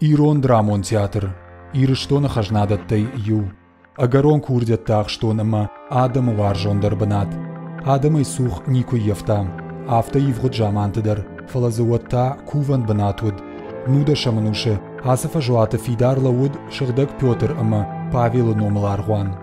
Ирон драмон театр. Ирыштон хажнадаттай ю. Агарон курдяттах штон ама Адам варжондар банат. Адам сух нику ефта. Афта ивгуд жамантыдар. Фалазуатта куван банатуд. Нуда шамануше. Асафа жуата фидар лауд шагдак Пётр ама Павел номал аргуан.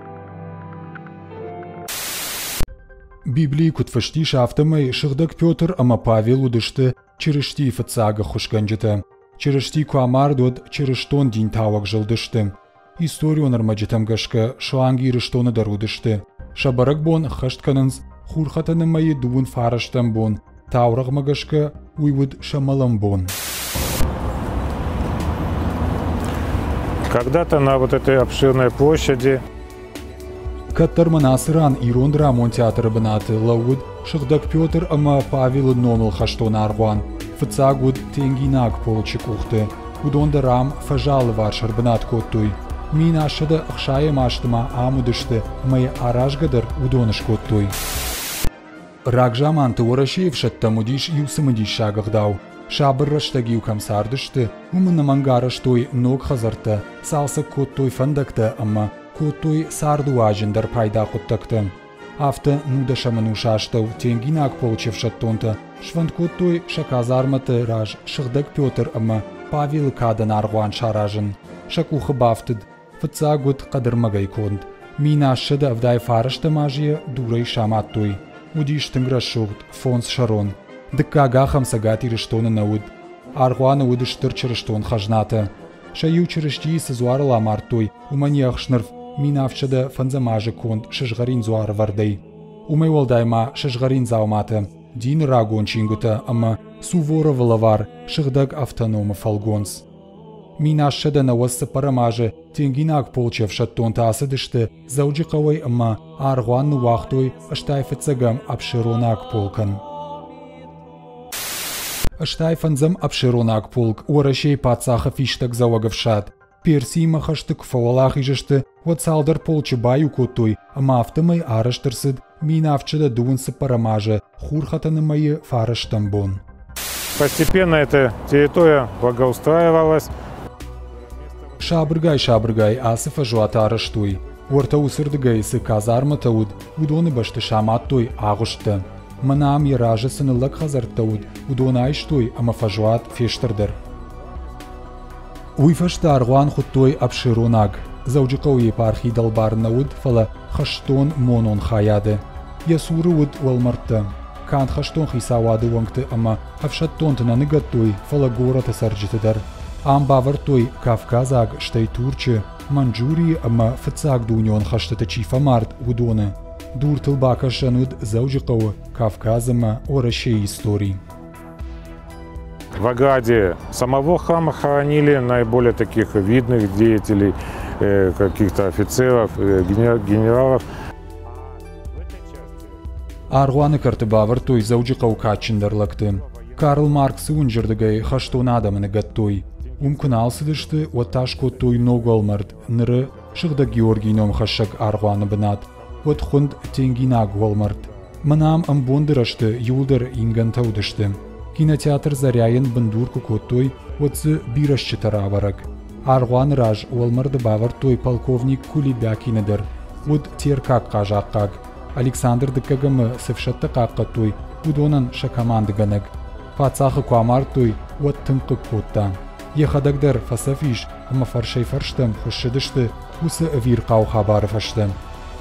Библии кутфашти шафтамай шагдак Пётр ама Павел удышты черешти фацага хушганджата. Черешти куамар дод черештон дин тавак жылдышты. Историю нармаджитам гашка шуанги рештона дарудышты. Шабарак бон хашткананс хурхатаны майи дуун фараштам бон. Таураг магашка уйвуд шамалам бон. Когда-то на вот этой обширной площади Каттарманасыран Ирон драмон театр банаты лауд шагдак Пётр ама Павел номал хаштон аргуан. Фацагуд тенгинаг полчик ухты. Удон дарам фажал варшар банат коттуй. Мин ашада ахшая маштама амудышты май аражгадар удоныш коттуй. Рагжаман туарашев шаттамудиш юсамудиш шагагдау. Шабыр раштагиу камсардышты. Умына мангараштой ног хазарта. Салса коттуй фандакта ама коттуй сарду ажиндар пайда коттакты. Афта нуда шаману шаштау тенгинаг полчев шаттонта. Шванд коттуй шаказарматы раж шагдак Пётр ама Павел кадан аргуан шаражын. Шакуха бафтыд. Фацагуд кадырмагай конд. Мина шада вдай фарашта мажия дурай шаматтуй. Удиш тынграшугд фонс шарон. Дыккага хамсагати рештона науд. Аргуана удыштыр черештон хажната. Шаю черешти сызуар ламартуй. Уманиях шнырф. Мина авчада фанзамажа конд шашгарин зуар вардай. Умай волдайма шашгарин заумата. Дин рагон чингута ама сувора валавар шагдак автонома фалгонс. Мина шада навасса парамажа тенгинак полчев шаттонта асадышты зауджикавай ама аргуан вахтой аштайфацагам обширонак полкан. Аштайфанзам обширонак полк уарашей пацаха фиштак завагавшат. Персима хаштык фавалах ижышты вацалдар полчы баю котой ама автомай араштырсыд мина авчада дуынсы парамажа хурхатаны майы фараштамбон. Постепенно эта территория благоустраивалась. Шабргай асыфа жуата араштуй. Уарта усырдыгай сы казарма тауд удоны башты шаматтуй агушты. Манам яража сынылак хазарттауд удоны айштуй ама фажуат фештырдыр. Уйфашта аргуан хуттой обширонаг. Зауджикау епархи далбар науд фала хаштон монон хаяды. Ясуры уд валмарта. Кант хаштон хисавады вангты ама хавшаттонтына ныгаттой фала гората сарджитыдар. Ам бавартой Кавказаг штай Турчы, Манчжурии ама фацаг дунион хаштата чифа март удоны. Дуртыл бака шануд зауджикау Кавказама орашей истории. В ограде самого храма хоронили наиболее таких видных деятелей, каких-то офицеров, генералов. Аргуаны картыбавар той зауджикау качындарлакты. Карл Маркс унжырдыгай хаштон адамыны гаттой. Умкуналсыдышты ваташко той ногалмарт ныры шыгда Георгий ном хашак аргуаны бынат. Вот хунд тенгинаг голмарт. Манам амбондырашты юлдыр ингантаудышты. Кинотеатр заряйын бандурку коттой ватсы бирашчы тараварак. Аргуан раж уалмарды бавар той полковник Кулебякинедер. Вот теркак кажаккак. Александр дыккагамы сывшатты каккаттой удонан шакамандыганак. Пацахы куамар той вот тымкы котта. Ехадагдер фасафиш ама фаршей фарштам хушшыдышты усы вир кау хабары фаштам.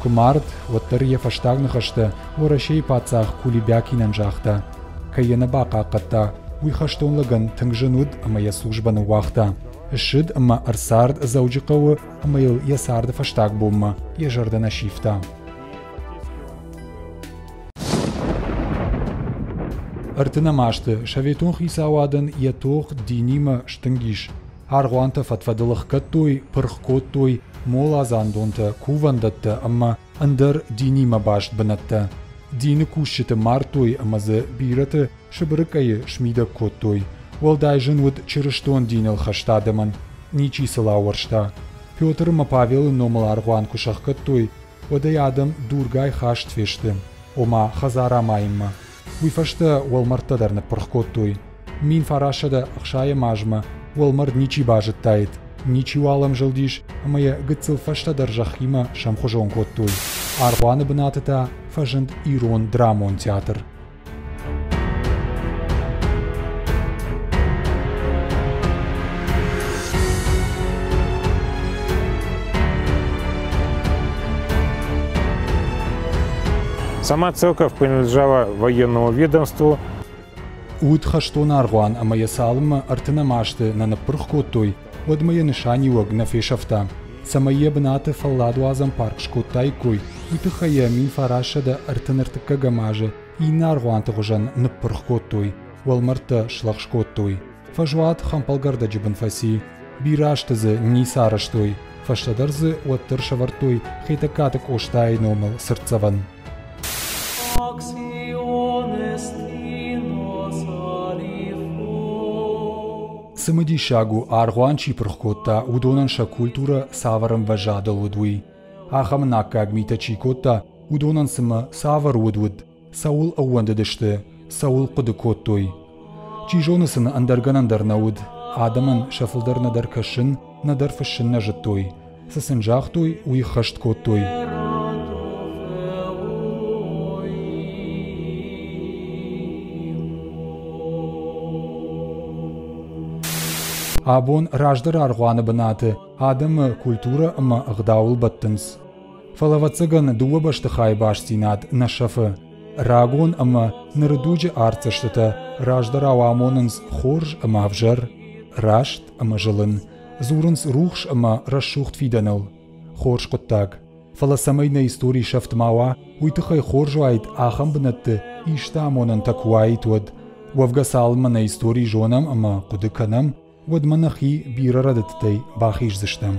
Кумарт ваттыр ефаштагны хашты орашей пацах Кулебякинен жахта. Кайена бака катта уйхаштонлаган тынгжынуд ама я службаны вахта. Шид ама арсард зауджикавы ама ел ясарды фаштаг бомма ежардана шифта. Артына машты шаветон хисауадан ятох динима штынгиш. Аргуанта фатфадылых каттой, пырх коттой, мола зандонта кувандатта ама андар динима башт банатта. Дины кушчыты мартой амазы бираты шыбырыкайы шмида коттой. Волдай жынвуд черештон динел хаштадаман, ничи сылауаршта. Пётр ма Павел номал аргуан кушах каттой, одай адам дургай хашт фешты. Ома хазара майма. Уйфашта уалмартадарны пырх коттой. Мин фарашада ахшая мажма, والمر نيچي باجت تايت نيچي والم جلديش أما يقتل فشتا در جخيمة شمخجون كوتوي أرغوان بناتتا فجند إيرون درامون تياتر Сама церковь принадлежала военному ведомству. Уд хаштон Аргуан أما يسالم أرتنا ماشت ننبرخ كوتوي ودما ينشاني وغنا في شفتا سمايا بنات فلادو عزم بارك شكوتاي كوي وتخيا مين فراشة دا أرتن ارتكا جماجة إينا Аргуан تغجن نبرخ كوتوي والمرت شلخ شكوتوي فجوات خمبالغر دا جبن فاسي بيراشتز نيسارشتوي فشتدرز وترشورتوي خيتكاتك أوشتاي نومل سرتسفن Самади шагу Аргуан чипрхкота удонанша культура саварам важадал удуи. Ахам накаг мита чикота удонан сама савар удуд. Саул ауандадышты, Саул кудыкотой. Чижонысын андарган андар науд. Адаман шафылдар надар кашын, надар фашын нажытой. Сасынжахтой уи хашт котой. Абон раждар Аргуаны бынаты, Адам культура ама ағдаул баттынс. Фалавацыган дуа баштыхай баштинат на шафы. Рагон ама нырдуджи арцаштыта, раждар ауамонынс хорж ама авжар, рашт ама жылын, зурынс рухш ама расшухт фиданыл. Хорж құттаг. Фаласамайна истории шафтмауа, уйтыхай хоржу айт ахам бынатты, ишта амонын такуай туад. Вавга салма на истории жонам ама кудыканам, ودمنخي بيرردتي باخيش زشتم